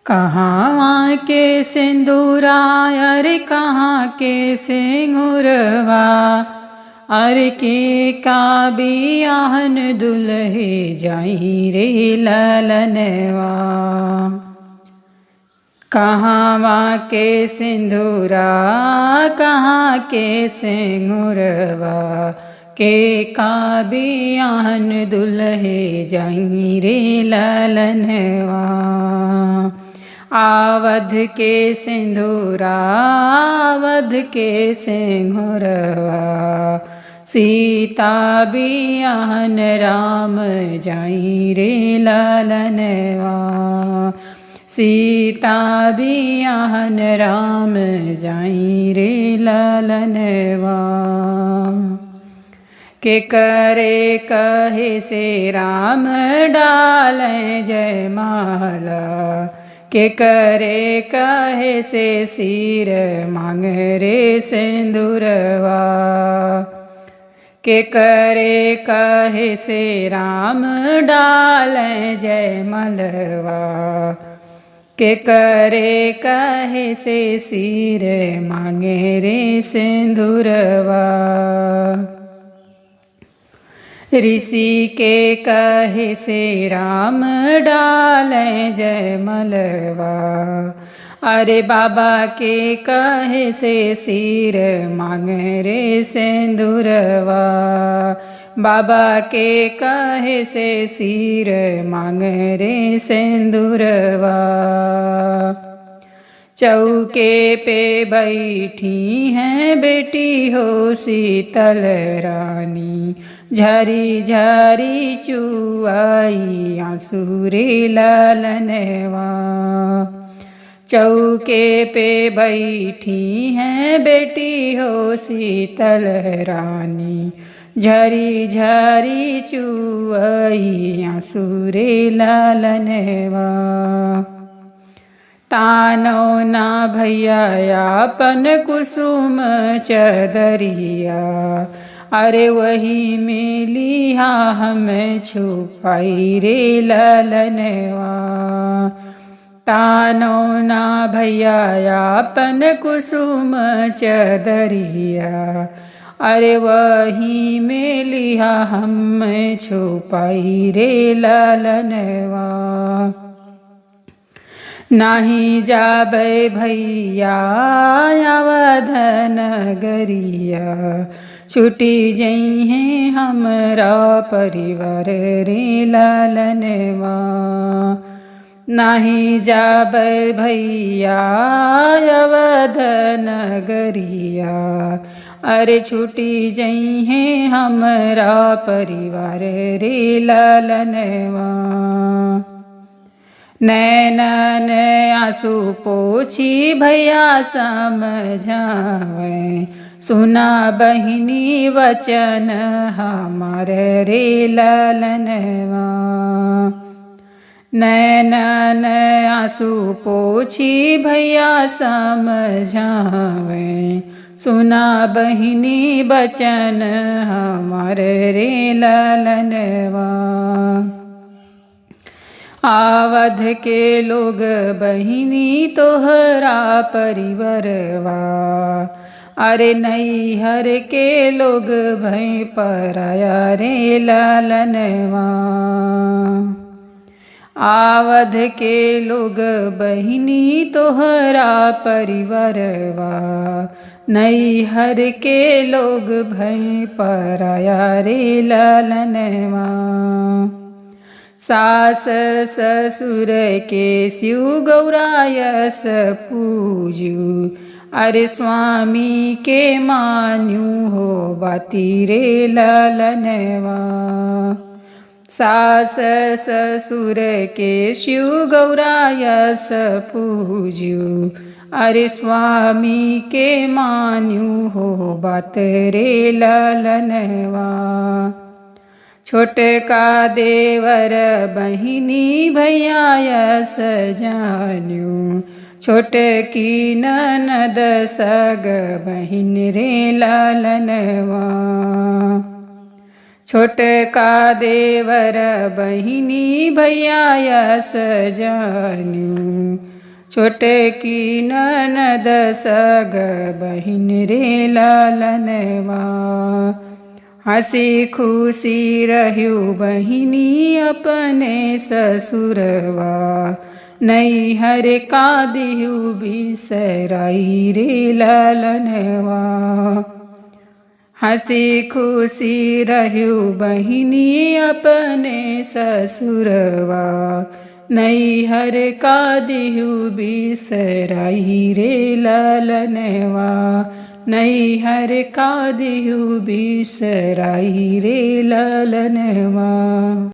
कहाँ के सिंदूरा अरे कहाँ के सिंगुरवा अरे के का बियाहन दुल्हे जाई रे ललनवा। कहाँ के सिंदूरा कहाँ के सिंगुरवा के का बियाहन दुल्हे जाई रे ललनवा। आवध के सिंदूरा आवध के सिंगुरवा सीता बियाहन राम जाई रे ललनवा। सीता बियाहन राम जाई रे ललनवा। के करे कहे से राम डालें जयमाला के करे कहे से सिर मांग रे सिंदूरवा। के करे कहे से राम डालें जयमलवा के करे कहे से सिर मांगे रे सिंदूरवा। ऋषि के कहे से राम डालें जयमलवा अरे बाबा के कहे से सिर मांग रे सिंदूरवा। बाबा के कहे से सिर मांग रे सिंदूरवा। चौके पे बैठी हैं बेटी हो शीतल रानी झरी झरी चुआई आंसू रे ललनवा। चौके पे बैठी हैं बेटी हो शीतल रानी झरी झरी चुआई आंसू रे ललनवा। तानो ना भैया अपन कुसुम चदरिया अरे वही में लिया हमें छुपाई रे ललनवा। तानो ना भैया अपन कुसुम चदरिया अरे वही में लिया हमें छुपाई रे ललनवा। नाही जाबे भैया अवध नगरिया छुटी जई हैं हमरा परिवार रे ललनवा। नाही जाबे भैया अवध नगरिया अरे छुटी जई हैं हमरा परिवार रे ललनवा। नैनन आंसू पोछी भैया समझावे सुना बहिनी वचन हमार रे ललनवा। नैनन आंसू पोछी भैया समझावे सुना बहिनी वचन हमार रे ललनवा। आवध के लोग बहिनी तोहरा परिवरवा अरे नैहर के लोग भई पराया रे ललनवा। आवध के लोग बहिनी तोहरा परिवरवा नैहर के लोग भई पराया रे ललनवा। सास ससुर के शिव गौरायस पूजू अरे स्वामी के मान्यू हो बाती रे ललनवा। सास ससुर के शिव गौरायस पूजू अरे स्वामी के मान्यू हो बात रे ललनवा। छोटका देवर बहिनी भैया यस जान्यू छोटकी ननद सग बहिन रे ललनवा। छोटका देवर बहिनी भैया यस जान्यू छोटकी ननद सग बहिन रे लालनवा। हसी खुशी रहू बहिनी अपने ससुरवा, नैहर का दिहु बिसराई रे लालनवा। हसी खुशी रहू बहिनी अपने ससुरवा, नैहर का दिहु बिसराई रे लालनवा। नैहर का दिहु बिसराई रे लालनवा।